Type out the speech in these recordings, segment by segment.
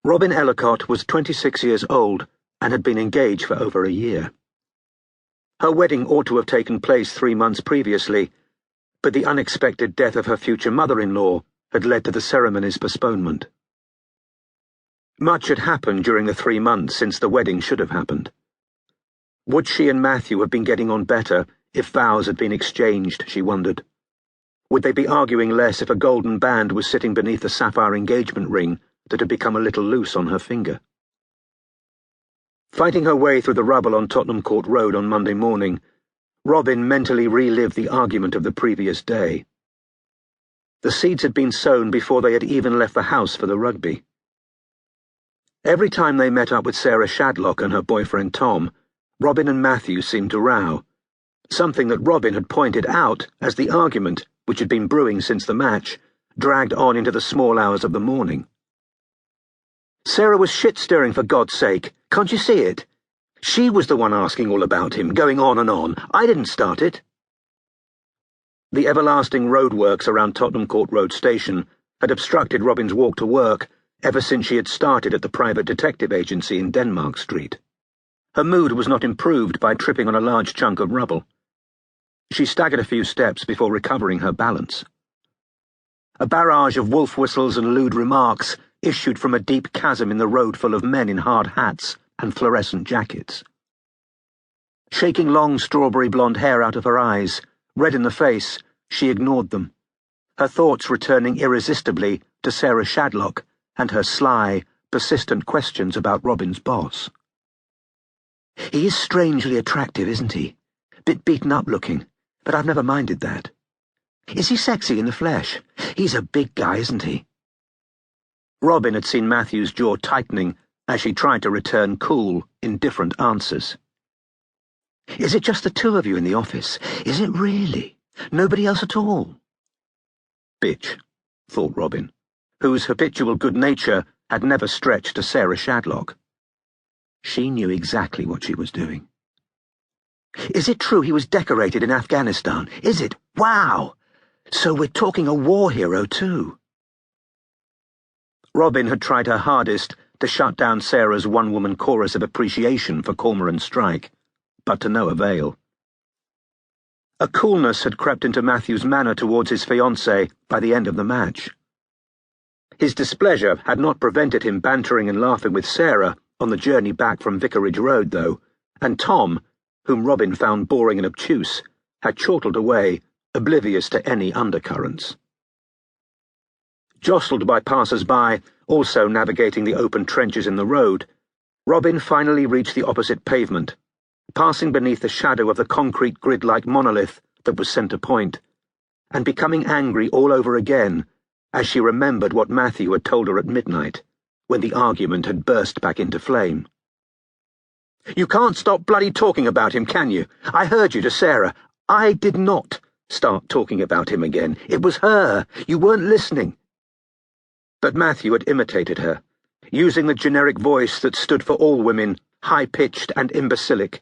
Robin Ellacott was 26 years old and had been engaged for over a year. Her wedding ought to have taken place 3 months previously, but the unexpected death of her future mother-in-law had led to the ceremony's postponement. Much had happened during the 3 months since the wedding should have happened. Would she and Matthew have been getting on better if vows had been exchanged, she wondered? Would they be arguing less if a golden band was sitting beneath the sapphire engagement ring that had become a little loose on her finger? Fighting her way through the rubble on Tottenham Court Road on Monday morning, Robin mentally relived the argument of the previous day. The seeds had been sown before they had even left the house for the rugby. Every time they met up with Sarah Shadlock and her boyfriend Tom, Robin and Matthew seemed to row, something that Robin had pointed out as the argument, which had been brewing since the match, dragged on into the small hours of the morning. Sarah was shit-stirring, for God's sake. Can't you see it? She was the one asking all about him, going on and on. I didn't start it. The everlasting roadworks around Tottenham Court Road station had obstructed Robin's walk to work ever since she had started at the private detective agency in Denmark Street. Her mood was not improved by tripping on a large chunk of rubble. She staggered a few steps before recovering her balance. A barrage of wolf whistles and lewd remarks issued from a deep chasm in the road full of men in hard hats and fluorescent jackets. Shaking long strawberry blonde hair out of her eyes, red in the face, she ignored them, her thoughts returning irresistibly to Sarah Shadlock and her sly, persistent questions about Robin's boss. He is strangely attractive, isn't he? Bit beaten up looking, but I've never minded that. Is he sexy in the flesh? He's a big guy, isn't he? Robin had seen Matthew's jaw tightening as she tried to return cool, indifferent answers. Is it just the two of you in the office? Is it really? Nobody else at all? Bitch, thought Robin, whose habitual good nature had never stretched to Sarah Shadlock. She knew exactly what she was doing. Is it true he was decorated in Afghanistan? Is it? Wow! So we're talking a war hero, too. Robin had tried her hardest to shut down Sarah's one-woman chorus of appreciation for Cormoran Strike, but to no avail. A coolness had crept into Matthew's manner towards his fiancée by the end of the match. His displeasure had not prevented him bantering and laughing with Sarah on the journey back from Vicarage Road, though, and Tom, whom Robin found boring and obtuse, had chortled away, oblivious to any undercurrents. Jostled by passers-by, also navigating the open trenches in the road, Robin finally reached the opposite pavement, passing beneath the shadow of the concrete grid-like monolith that was Centre Point, and becoming angry all over again as she remembered what Matthew had told her at midnight, when the argument had burst back into flame. You can't stop bloody talking about him, can you? I heard you to Sarah. I did not start talking about him again. It was her. You weren't listening. But Matthew had imitated her, using the generic voice that stood for all women, high-pitched and imbecilic.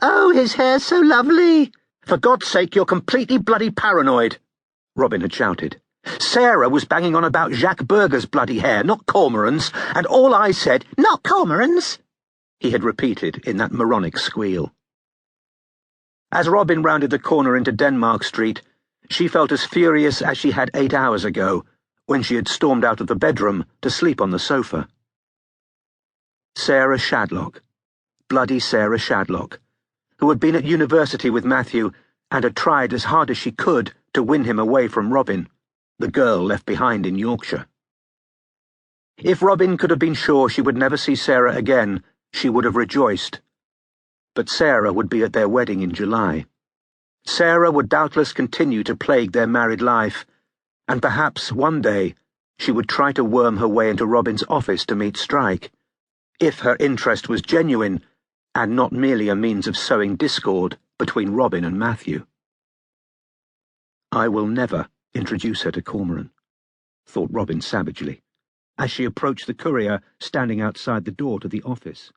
Oh, his hair's so lovely! For God's sake, you're completely bloody paranoid, Robin had shouted. Sarah was banging on about Jacques Berger's bloody hair, not Cormoran's, and all I said, not Cormoran's, he had repeated in that moronic squeal. As Robin rounded the corner into Denmark Street, she felt as furious as she had 8 hours ago, when she had stormed out of the bedroom to sleep on the sofa. Sarah Shadlock, bloody Sarah Shadlock, who had been at university with Matthew and had tried as hard as she could to win him away from Robin, the girl left behind in Yorkshire. If Robin could have been sure she would never see Sarah again, she would have rejoiced. But Sarah would be at their wedding in July. Sarah would doubtless continue to plague their married life, and perhaps one day she would try to worm her way into Robin's office to meet Strike, if her interest was genuine and not merely a means of sowing discord between Robin and Matthew. I will never introduce her to Cormoran, thought Robin savagely, as she approached the courier standing outside the door to the office.